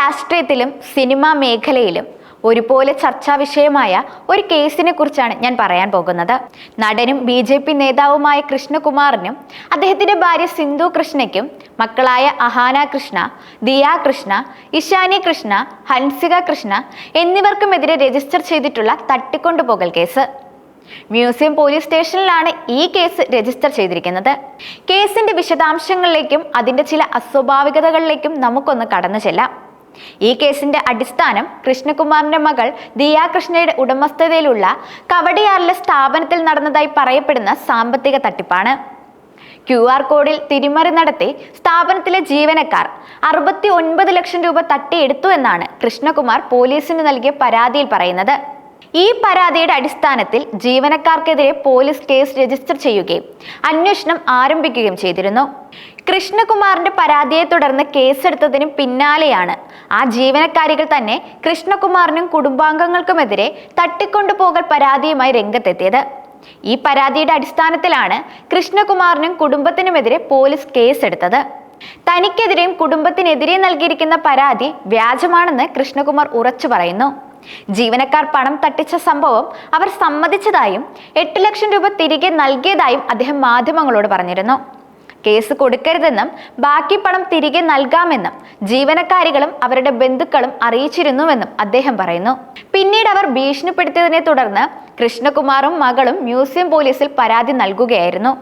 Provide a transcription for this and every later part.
രാഷ്ട്രീയത്തിലും സിനിമാ മേഖലയിലും ഒരുപോലെ ചർച്ചാ വിഷയമായ ഒരു കേസിനെ കുറിച്ചാണ് ഞാൻ പറയാൻ പോകുന്നത്. നടനും BJP നേതാവുമായ കൃഷ്ണകുമാറിനും അദ്ദേഹത്തിന്റെ ഭാര്യ സിന്ധു കൃഷ്ണയ്ക്കും മക്കളായ അഹാന കൃഷ്ണ, ദിയ കൃഷ്ണ, ഇഷാനി കൃഷ്ണ, ഹൻസിക കൃഷ്ണ എന്നിവർക്കുമെതിരെ രജിസ്റ്റർ ചെയ്തിട്ടുള്ള തട്ടിക്കൊണ്ടുപോകൽ കേസ്. മ്യൂസിയം പോലീസ് സ്റ്റേഷനിലാണ് ഈ കേസ് രജിസ്റ്റർ ചെയ്തിരിക്കുന്നത്. കേസിന്റെ വിശദാംശങ്ങളിലേക്കും അതിന്റെ ചില അസ്വാഭാവികതകളിലേക്കും നമുക്കൊന്ന് കടന്നു ചെല്ലാം. ഈ കേസിന്റെ അടിസ്ഥാനം കൃഷ്ണകുമാറിന്റെ മകൾ ദിയ കൃഷ്ണയുടെ ഉടമസ്ഥതയിലുള്ള കവടിയാറിലെ സ്ഥാപനത്തിൽ നടന്നതായി പറയപ്പെടുന്ന സാമ്പത്തിക തട്ടിപ്പാണ്. QR കോഡിൽ തിരിമറി നടത്തി സ്ഥാപനത്തിലെ ജീവനക്കാർ 69 ലക്ഷം രൂപ തട്ടിയെടുത്തു എന്നാണ് കൃഷ്ണകുമാർ പോലീസിന് നൽകിയ പരാതിയിൽ പറയുന്നത്. ഈ പരാതിയുടെ അടിസ്ഥാനത്തിൽ ജീവനക്കാർക്കെതിരെ പോലീസ് കേസ് രജിസ്റ്റർ ചെയ്യുകയും അന്വേഷണം ആരംഭിക്കുകയും ചെയ്തിരുന്നു. കൃഷ്ണകുമാറിന്റെ പരാതിയെ തുടർന്ന് കേസെടുത്തതിന് പിന്നാലെയാണ് ആ ജീവനക്കാരികൾ തന്നെ കൃഷ്ണകുമാറിനും കുടുംബാംഗങ്ങൾക്കുമെതിരെ തട്ടിക്കൊണ്ടുപോകൽ പരാതിയുമായി രംഗത്തെത്തിയത്. ഈ പരാതിയുടെ അടിസ്ഥാനത്തിലാണ് കൃഷ്ണകുമാറിനും കുടുംബത്തിനുമെതിരെ പോലീസ് കേസെടുത്തത്. തനിക്കെതിരെയും കുടുംബത്തിനെതിരെയും നൽകിയിരിക്കുന്ന പരാതി വ്യാജമാണെന്ന് കൃഷ്ണകുമാർ ഉറച്ചു പറയുന്നു. ജീവനക്കാർ പണം തട്ടിച്ച സംഭവം അവർ സമ്മതിച്ചതായും 8 ലക്ഷം രൂപ തിരികെ നൽകിയതായും അദ്ദേഹം മാധ്യമങ്ങളോട് പറഞ്ഞിരുന്നു. കേസ് കൊടുക്കരുതെന്നും ബാക്കി പണം തിരികെ നൽകാമെന്നും ജീവനക്കാരികളും അവരുടെ ബന്ധുക്കളും അറിയിച്ചിരുന്നുവെന്നും അദ്ദേഹം പറയുന്നു. പിന്നീട് അവർ ഭീഷണിപ്പെടുത്തിയതിനെ തുടർന്ന് കൃഷ്ണകുമാറും മകളും മ്യൂസിയം പോലീസിൽ പരാതി നൽകുകയായിരുന്നു.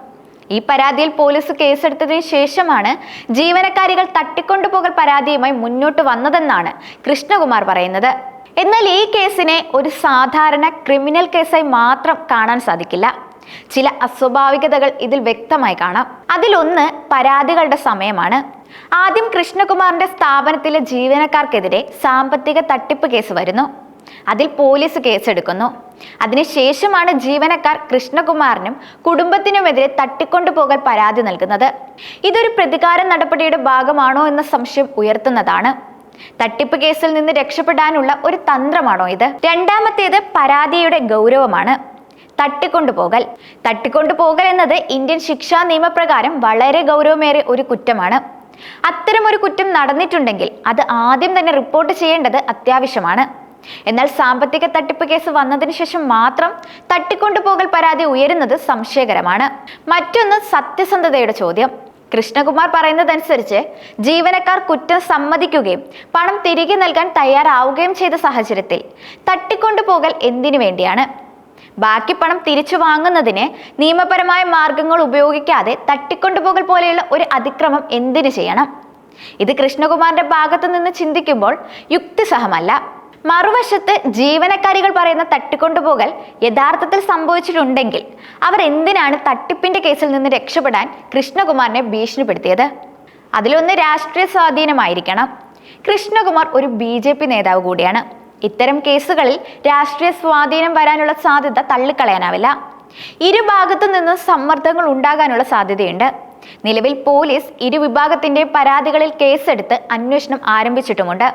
ഈ പരാതിയിൽ പോലീസ് കേസെടുത്തതിനു ശേഷമാണ് ജീവനക്കാരികൾ തട്ടിക്കൊണ്ടുപോകൽ പരാതിയുമായി മുന്നോട്ട് വന്നതെന്നാണ് കൃഷ്ണകുമാർ പറയുന്നത്. എന്നാൽ ഈ കേസിനെ ഒരു സാധാരണ ക്രിമിനൽ കേസായി മാത്രം കാണാൻ സാധിക്കില്ല. ചില അസ്വാഭാവികതകൾ ഇതിൽ വ്യക്തമായി കാണാം. അതിലൊന്ന് പരാതികളുടെ സമയമാണ്. ആദ്യം കൃഷ്ണകുമാറിന്റെ സ്ഥാപനത്തിലെ ജീവനക്കാർക്കെതിരെ സാമ്പത്തിക തട്ടിപ്പ് കേസ് വരുന്നു. അതിൽ പോലീസ് കേസെടുക്കുന്നു. അതിനുശേഷമാണ് ജീവനക്കാർ കൃഷ്ണകുമാറിനും കുടുംബത്തിനുമെതിരെ തട്ടിക്കൊണ്ടുപോകൽ പരാതി നൽകുന്നത്. ഇതൊരു പ്രതികാര നടപടിയുടെ ഭാഗമാണോ എന്ന സംശയം ഉയർത്തുന്നതാണ്. തട്ടിപ്പ് കേസിൽ നിന്ന് രക്ഷപ്പെടാനുള്ള ഒരു തന്ത്രമാണോ ഇത്? രണ്ടാമത്തേത് പരാതിയുടെ ഗൗരവമാണ്. തട്ടിക്കൊണ്ടുപോകൽ എന്നത് ഇന്ത്യൻ ശിക്ഷാ നിയമപ്രകാരം വളരെ ഗൗരവമേറിയ ഒരു കുറ്റമാണ്. അത്തരം ഒരു കുറ്റം നടന്നിട്ടുണ്ടെങ്കിൽ അത് ആദ്യം തന്നെ റിപ്പോർട്ട് ചെയ്യേണ്ടത് അത്യാവശ്യമാണ്. എന്നാൽ സാമ്പത്തിക തട്ടിപ്പ് കേസ് വന്നതിന് ശേഷം മാത്രം തട്ടിക്കൊണ്ടുപോകൽ പരാതി ഉയരുന്നത് സംശയകരമാണ്. മറ്റൊന്ന് സത്യസന്ധതയുടെ ചോദ്യം. കൃഷ്ണകുമാർ പറയുന്നതനുസരിച്ച് ജീവനക്കാർ കുറ്റം സമ്മതിക്കുകയും പണം തിരികെ നൽകാൻ തയ്യാറാവുകയും ചെയ്ത സാഹചര്യത്തിൽ തട്ടിക്കൊണ്ടുപോകൽ എന്തിനു വേണ്ടിയാണ്? ബാക്കി പണം തിരിച്ചു വാങ്ങുന്നതിന് നിയമപരമായ മാർഗങ്ങൾ ഉപയോഗിക്കാതെ തട്ടിക്കൊണ്ടുപോകൽ പോലെയുള്ള ഒരു അതിക്രമം എന്തിനു ചെയ്യണം? ഇത് കൃഷ്ണകുമാറിന്റെ ഭാഗത്തു നിന്ന് ചിന്തിക്കുമ്പോൾ യുക്തിസഹമല്ല. മറുവശത്ത് ജീവനക്കാരികൾ പറയുന്ന തട്ടിക്കൊണ്ടുപോകൽ യഥാർത്ഥത്തിൽ സംഭവിച്ചിട്ടുണ്ടെങ്കിൽ അവർ എന്തിനാണ് തട്ടിപ്പിന്റെ കേസിൽ നിന്ന് രക്ഷപ്പെടാൻ കൃഷ്ണകുമാറിനെ ഭീഷണിപ്പെടുത്തിയത്? അതിലൊന്ന് രാഷ്ട്രീയ സ്വാധീനമായിരിക്കണം. കൃഷ്ണകുമാർ ഒരു BJP നേതാവ് കൂടിയാണ്. ഇത്തരം കേസുകളിൽ രാഷ്ട്രീയ സ്വാധീനം വരാനുള്ള സാധ്യത തള്ളിക്കളയാനാവില്ല. ഇരുഭാഗത്തു നിന്നും സമ്മർദ്ദങ്ങൾ ഉണ്ടാകാനുള്ള സാധ്യതയുണ്ട്. നിലവിൽ പോലീസ് ഇരുവിഭാഗത്തിന്റെ പരാതികളിൽ കേസെടുത്ത് അന്വേഷണം ആരംഭിച്ചിട്ടുമുണ്ട്.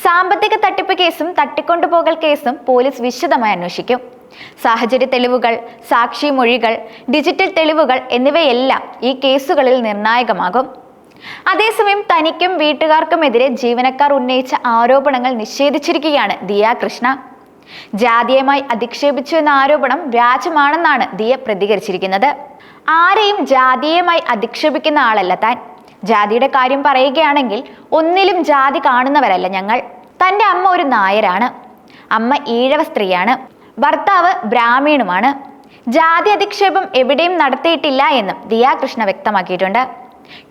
സാമ്പത്തിക തട്ടിപ്പ് കേസും തട്ടിക്കൊണ്ടുപോകൽ കേസും പോലീസ് വിശദമായി അന്വേഷിക്കും. സാഹചര്യ തെളിവുകൾ, സാക്ഷി മൊഴികൾ, ഡിജിറ്റൽ തെളിവുകൾ എന്നിവയെല്ലാം ഈ കേസുകളിൽ നിർണായകമാകും. അതേസമയം തനിക്കും വീട്ടുകാർക്കുമെതിരെ ജീവനക്കാർ ഉന്നയിച്ച ആരോപണങ്ങൾ നിഷേധിച്ചിരിക്കുകയാണ് ദിയ കൃഷ്ണ. ജാതീയമായി അധിക്ഷേപിച്ചു എന്ന ആരോപണം വ്യാജമാണെന്നാണ് ദിയ പ്രതികരിച്ചിരിക്കുന്നത്. ആരെയും ജാതീയമായി അധിക്ഷേപിക്കുന്ന ആളല്ല താൻ. ജാതിയുടെ കാര്യം പറയുകയാണെങ്കിൽ ഒന്നിലും ജാതി കാണുന്നവരല്ല ഞങ്ങൾ. തൻ്റെ അമ്മ ഒരു നായരാണ്. അമ്മ ഈഴവ സ്ത്രീയാണ്. ഭർത്താവ് ബ്രാഹ്മണുമാണ്. ജാതി അധിക്ഷേപം എവിടെയും നടത്തിയിട്ടില്ല എന്നും ദിയ കൃഷ്ണ വ്യക്തമാക്കിയിട്ടുണ്ട്.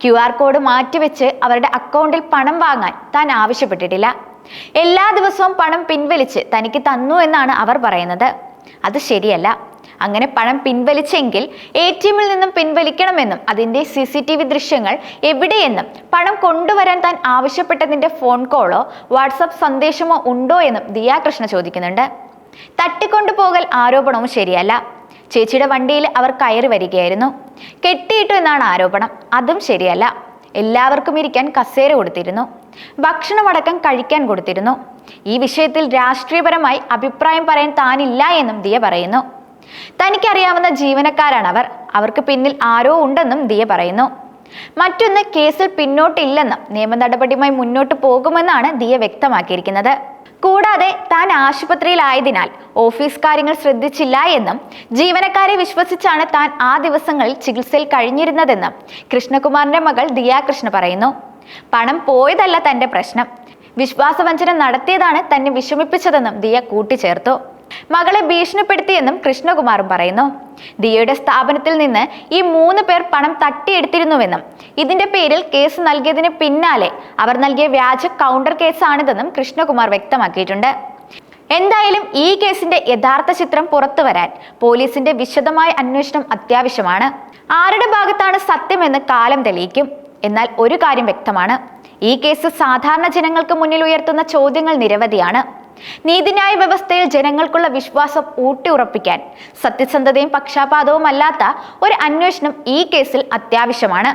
QR കോഡ് മാറ്റിവെച്ച് അവരുടെ അക്കൗണ്ടിൽ പണം വാങ്ങാൻ താൻ ആവശ്യപ്പെട്ടിട്ടില്ല. എല്ലാ ദിവസവും പണം പിൻവലിച്ച് തനിക്ക് തന്നു എന്നാണ് അവർ പറയുന്നത്. അത് ശരിയല്ല. അങ്ങനെ പണം പിൻവലിച്ചെങ്കിൽ ATMൽ നിന്നും പിൻവലിക്കണമെന്നും അതിന്റെ CCTV ദൃശ്യങ്ങൾ എവിടെയെന്നും പണം കൊണ്ടുവരാൻ താൻ ആവശ്യപ്പെട്ടതിന്റെ ഫോൺ കോളോ വാട്സപ്പ് സന്ദേശമോ ഉണ്ടോ എന്നും ദിയ കൃഷ്ണ ചോദിക്കുന്നുണ്ട്. തട്ടിക്കൊണ്ടുപോകൽ ആരോപണവും ശരിയല്ല. ചേച്ചിയുടെ വണ്ടിയിൽ അവർ കയറി വരികയായിരുന്നു. കെട്ടിയിട്ടു എന്നാണ് ആരോപണം. അതും ശരിയല്ല. എല്ലാവർക്കും ഇരിക്കാൻ കസേര കൊടുത്തിരുന്നു. ഭക്ഷണമടക്കം കഴിക്കാൻ കൊടുത്തിരുന്നു. ഈ വിഷയത്തിൽ രാഷ്ട്രീയപരമായി അഭിപ്രായം പറയാൻ താനില്ല എന്നും ദിയ പറയുന്നു. തനിക്കറിയാവുന്ന ജീവനക്കാരാണ് അവർക്ക് പിന്നിൽ ആരോ ഉണ്ടെന്നും ദിയ പറയുന്നു. മറ്റൊന്ന്, കേസിൽ പിന്നോട്ടില്ലെന്നും നിയമ നടപടിയുമായി മുന്നോട്ട് പോകുമെന്നാണ് ദിയ വ്യക്തമാക്കിയിരിക്കുന്നത്. കൂടാതെ താൻ ആശുപത്രിയിലായതിനാൽ ഓഫീസ് കാര്യങ്ങൾ ശ്രദ്ധിച്ചില്ല എന്നും ജീവനക്കാരെ വിശ്വസിച്ചാണ് താൻ ആ ദിവസങ്ങളിൽ ചികിത്സയിൽ കഴിഞ്ഞിരുന്നതെന്നും കൃഷ്ണകുമാറിന്റെ മകൾ ദിയ കൃഷ്ണ പറയുന്നു. പണം പോയതല്ല തന്റെ പ്രശ്നം, വിശ്വാസവഞ്ചന നടത്തിയതാണ് തന്നെ വിഷമിപ്പിച്ചതെന്നും ദിയ കൂട്ടിച്ചേർത്തു. മകളെ ഭീഷണിപ്പെടുത്തിയെന്നും കൃഷ്ണകുമാറും പറയുന്നു. ദിയയുടെ സ്ഥാപനത്തിൽ നിന്ന് ഈ 3 പേർ പണം തട്ടിയെടുത്തിരുന്നുവെന്നും ഇതിന്റെ പേരിൽ കേസ് നൽകിയതിന് പിന്നാലെ അവർ നൽകിയ വ്യാജ കൗണ്ടർ കേസാണിതെന്നും കൃഷ്ണകുമാർ വ്യക്തമാക്കിയിട്ടുണ്ട്. എന്തായാലും ഈ കേസിന്റെ യഥാർത്ഥ ചിത്രം പുറത്തു വരാൻ പോലീസിന്റെ വിശദമായ അന്വേഷണം അത്യാവശ്യമാണ്. ആരുടെ ഭാഗത്താണ് സത്യമെന്ന് കാലം തെളിയിക്കും. എന്നാൽ ഒരു കാര്യം വ്യക്തമാണ്, ഈ കേസ് സാധാരണ ജനങ്ങൾക്ക് മുന്നിൽ ഉയർത്തുന്ന ചോദ്യങ്ങൾ നിരവധിയാണ്. നീതിന്യായ വ്യവസ്ഥയിൽ ജനങ്ങൾക്കുള്ള വിശ്വാസം ഊട്ടിയുറപ്പിക്കാൻ സത്യസന്ധതയും പക്ഷാപാതവും അല്ലാത്ത ഒരു അന്വേഷണം ഈ കേസിൽ അത്യാവശ്യമാണ്.